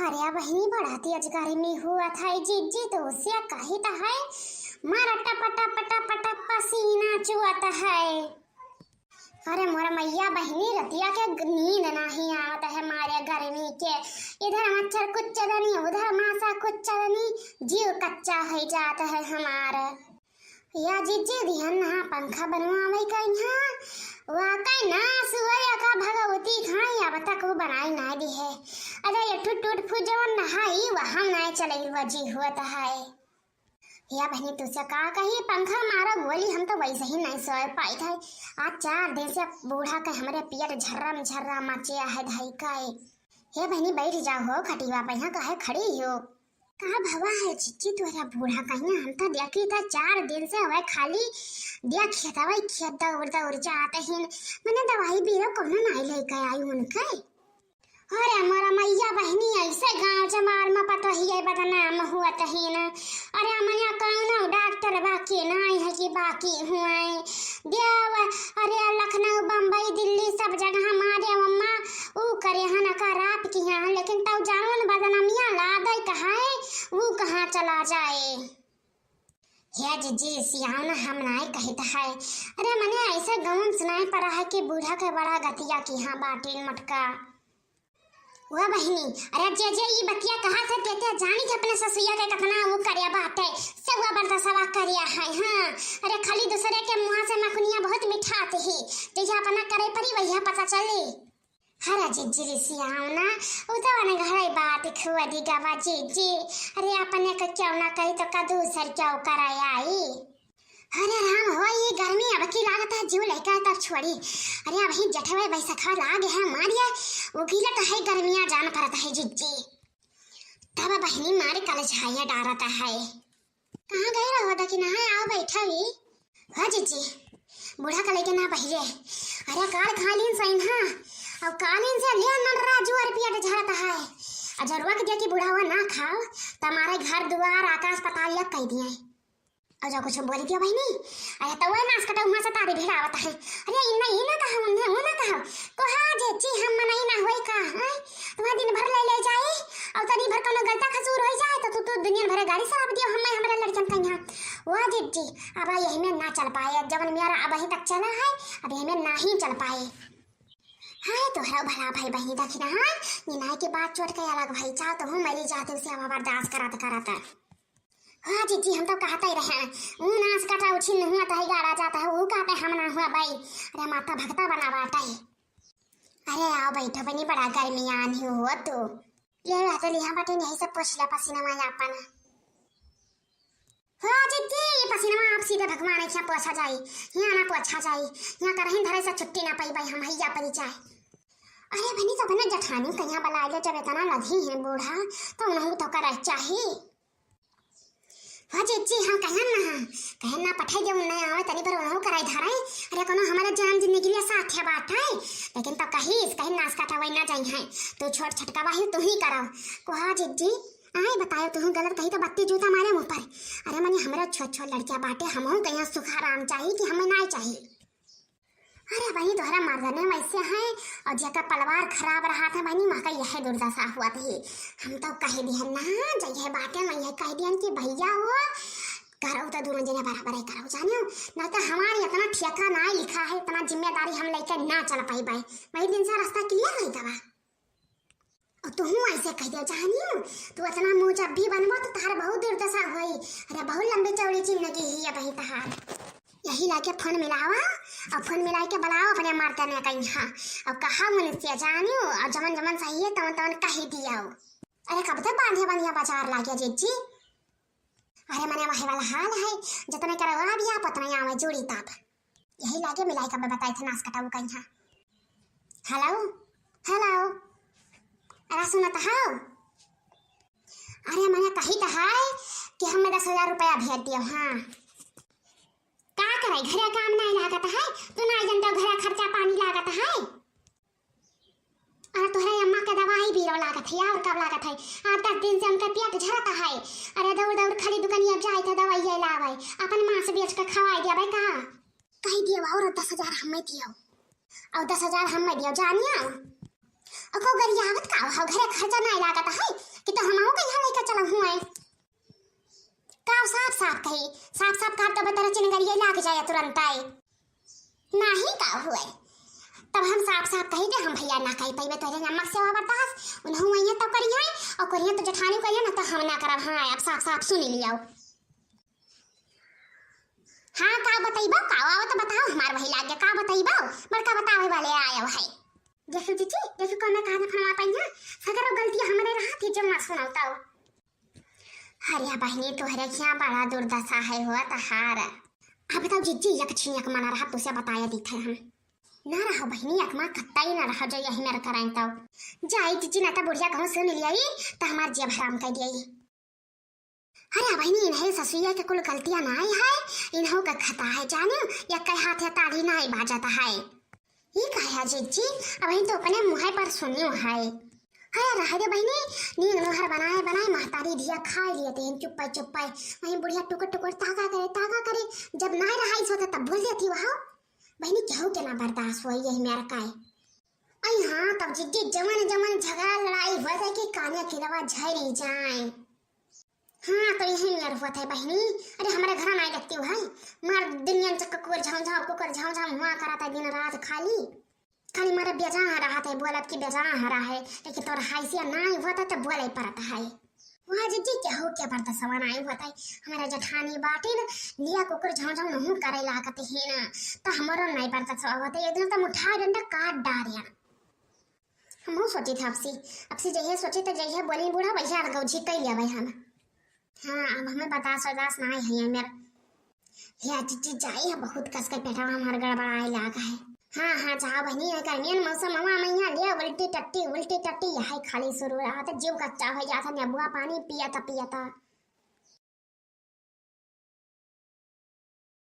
अरे बहिनी बढ़ाती अजगारी में हुआ था जी तो उससे कही था है मारा टपा टपा टपा टपा पसीना चुआता है। अरे मोरा मैया बहिनी रतिया के नींद नहीं आता है मारे गर्मी के। इधर मच्छर कुछ चलनी उधर मासा कुछ चलनी जीव कच्चा है जाता है हमारा। या जीजी ध्यान ना पंखा बनवावे कहीं वाकई ना सुवया का भगवती खाई अब तक वो बनाई ना दी है। अरे ये टूट फुजवन नहाई वहां ना चले वजी हुआ है। या बहनी तुझसे का कही पंखा मारा गोली हम तो वैसे ही नहीं सोए पाई थे। आज 4 दिन से बूढ़ा का हमारे पियर झर्रम झर्रा मचिया है धाई का। हे बहनी बैठ जाओ खटीवा पे यहाँ काहे खड़ी हो कहा भवा है चिच्ची तोरा बूढ़ा कहीं हम तो देखी था 4 दिन से वह खाली दिया खेतवा खेत दौड़ जाते हैं मैंने दवाई बीरो कोनो नहीं लेकर आई उनके। अरे हमारा मैया बहनी ऐसे गांव जमार में पता ही है बदनाम हुआ तही ना। अरे हमने कौन डॉक्टर बाकी नहीं है कि बाकी हुए देव। अरे लखनऊ बम्बई दिल्ली सब जगह हमारे अम्मा वो करे हन का रात की यहाँ लेकिन तब जान बदनामिया ला दे कहा वो कहाँ चला जाए। हे जी सियाओ ना हम नहीं कहता है। अरे मैंने ऐसे गाँव सुनाई पड़ा है कि बूढ़ा के बड़ा गतिया की यहाँ बाटी मटका वो बहनी। अरे जे ये बतिया कहा था कहते जानी के अपने ससुया के कतना वो करिया बात है सब बर्दा सवा करिया है। हां अरे खाली दूसरे के मुंह से मकुनिया बहुत मिठाते ही जैसे अपना करे परी वही पता चले। हरा जी सियाओ ना उ तो ने घरे बात खुआ दी गवा जी। अरे अपने का क्यों ना कही तो का दूसर क्यों कराया आई। अरे राम हो ये गर्मी अब की लागत है जीव लेकर तब छोड़ी। अरे अब ही जठवे वैसा खा लाग है मारिया वो गीला तो है गर्मियां जान पड़ता है जिज्जी तब बहनी मारे कल छाया डारता है। कहाँ गए रहो था कि नहा आओ बैठा भी हाँ जिज्जी बूढ़ा का लेके ना बहिरे। अरे कार खालीन सही हाँ अब कालीन से ले न राजू रुपया झड़ता है अजरवा के दिया कि बूढ़ा हुआ ना खाओ तुम्हारे घर द्वार आकाश पताल कह दिए और जो कुछ बोली दिया बहनी। अरे तो वह नाच कटा वहां से तारी भेड़ा आवता है। अरे इन्ना ये ना कहा उन्हें वो ना कहा कोहा जे जी हम मनाई ना होई का है तुम्हारा दिन भर ले जाए और तनी भर कोनो गलता खसूर हो जाए तो दुनिया भर गाड़ी सराप दियो हम हमरा लड़कन कहीं वाह जी अब यही में ना चल पाए जब मेरा अब ही तक चला है अब यही में ना ही चल पाए। हाय तो हरा भला भाई बहनी दखिना हां निनाई के बात चोट के अलग भाई चाह तो हम मरी जाते उसे अब बर्दाश्त कराता। हाँ जी हम तो कहते ही रहे वो नाच कटा उछिन हुआ तो ही गाड़ा जाता है वो कहते हम ना हुआ भाई। अरे माता भक्ता बना बाटा है। अरे आओ बैठो बनी बड़ा गर्मी आनी हो तो ले रहते लिहा बाटे नहीं सब पोछला पसीना में अपन। हाँ जी ये पसीना में आप सीधे भगवान है क्या पोछा जाए यहाँ ना पोछा जाए यहाँ करहिन धरे से छुट्टी ना पाई भाई हम ही जा परी चाहे। अरे बनी तो बने जठानी कहीं बला ले जब इतना लगी है बूढ़ा तो उन्हें तो कर चाहिए। हाँ जी हम कहन ना पठाई दे उन्हें आवे तनी पर उन्हें कराई धराई। अरे कोनो हमारे जान जिंदगी लिए साथ है बात है लेकिन तो कहीं नाच काटा वही ना जाई है तो छोट छटका वाही तू ही कराओ को। हाँ जी आई बताओ तू गलत कही तो बत्ती जूता मारे मुंह पर। अरे मने हमारा छोट लड़कियां बाटे हम कहीं सुख आराम चाहिए कि हमें ना चाहिए। अरे भाई तोहरा मर्दने वैसे है और जका परिवार खराब रहा था बहनी माँ का यह दुर्दशा हुआ थी। हम तो कह दिया ना जगह बाटे मैं यह कह दिया कि भैया हो करो तो दोनों जने बराबर ही करो जानियो ना तो हमारी इतना ठेका ना लिखा है इतना जिम्मेदारी हम लेकर ना चल पाई भाई वही दिन से रास्ता क्लियर नहीं दवा और तू ऐसे कह दिया जानियो तू इतना मुँह जब भी बनबो तो तार बहुत दुर्दशा हुई। अरे बहुत लंबी चौड़ी जिंदगी ही है भाई तहार यही लाके फोन मिलावा और फोन मिला के बुलाओ अपने मर्द ने कहीं हाँ और कहा मनुष्य जानियो और जमन जमन सही है तमन कह दिया। अरे कब तक बांधिया बाजार लागे जी। अरे मने वही वाला हाल है जितने करवा दिया पतना आवे जोड़ी ताप यही लागे मिलाई कब बताई थे नाच कटाऊ कहीं हाँ। हेलो अरे सुनत हाउ। अरे मैंने कही तो है कि हमें 10,000 रुपया भेज दियो। हाँ का करे घरे काम नहीं लागत है तू ना जानते घरे खर्चा पानी लागत है और तोहरे अम्मा के दवाई भी लागत है और कब लागत है 8-10 दिन से उनका पेट झड़ता है। अरे दौड़ खड़ी दुकानिया जाए तो दवाई ये लावे अपन मां से बेच के खवाई दिया भाई कहा कही दियो और 10,000 हमें दियो और 10,000 हमें दियो जानियो। अको गरियावत का हो घरे खर्चा नहीं लागत है कि तो हमहु के यहाँ लेके चला हुआ है का साफ साफ कही साफ साफ का तो बता चिन गरिया लाग जाए तुरंत आए नहीं का हुआ तब हम साफ साफ कही दे हम भैया ना कही पैबे तोरे नमक सेवा बरदास उन्हों वही तो करिए और करिए तो जठानी करिए ना तो हम ना करब हां अब साफ साफ सुन लियो हाँ का बताइबो का आवा तो बताओ हमार वही लाग गया का बताइबो बड़का बतावे वाले आयो है देखो जीजी देखो कौन कहा था फरमा पाइया सगर गलती हमरे रहा थी जो मत सुनाओ हरिया बहनी तोहरे क्या बड़ा दुर्दशा है हुआ तहार अब बताओ जीजी यक छियक मना रहा तुसे बताया दिखे हम ना रहो बहनी अकमा कत्ता ही ना रहो जो यही मेरे कराएं तो जाई जीजी ना ता बुढ़िया कहूं से मिल आई तो हमार जेब हराम कर दिया अरे बहनी इन्हें ससुया के कुल गलतियां ना आई है इन्हों का खता है जानो या कई हाथ है ताली ना आई बाजाता है ये कहा जीजी अब तो अपने मुँह पर सुनियो है अरे रह दे बहनी नींद नोहर बनाए बनाए महतारी धिया खा लिए थे चुप्पा चुप्पा वहीं बुढ़िया टुकर टुकर ताका करे जब ना रहा सोता तब बोल देती वहाँ बहनी केहू के ना बर्दाश्त हुआ यही मेरा काय आई हाँ तब जिद्दी जमन जमन झगड़ा लड़ाई हुआ था कि काने की दवा झरी जाए हाँ तो यही मेरा हुआ था बहनी अरे हमारे घर में देखती हुआ है मार दुनिया चक्कर कुकर झाँव हुआ कराता दिन रात खाली खाली मारा बेजा रहा था बोलत की बेजा रहा है लेकिन तोर हाइसिया ना हुआ था तो बोले पड़ता है वहाँ जिद्दी क्या हो क्या पड़ता सवान आई हुआ था हमारा जठानी बाटे न लिया कुकर झाँव नहीं करे लागत है ना तो हमारा नहीं पड़ता सवा होता एक दिन तो मुठा डंडा काट डारिया हम सोची था अब से जइए सोचे तो जइए बोली बूढ़ा भैया गौजी कह लिया भाई हम हाँ अब हमें बतास वदास ना है मेरा या जिद्दी जाई है बहुत कस के पेटा हमार गड़बड़ाए लागा है हाँ जाओ बहनी गर्मियन मौसम हवा मैया ले उल्टी टट्टी यही खाली शुरू रहा था जीव कच्चा हो जाता नेबुआ पानी पिया था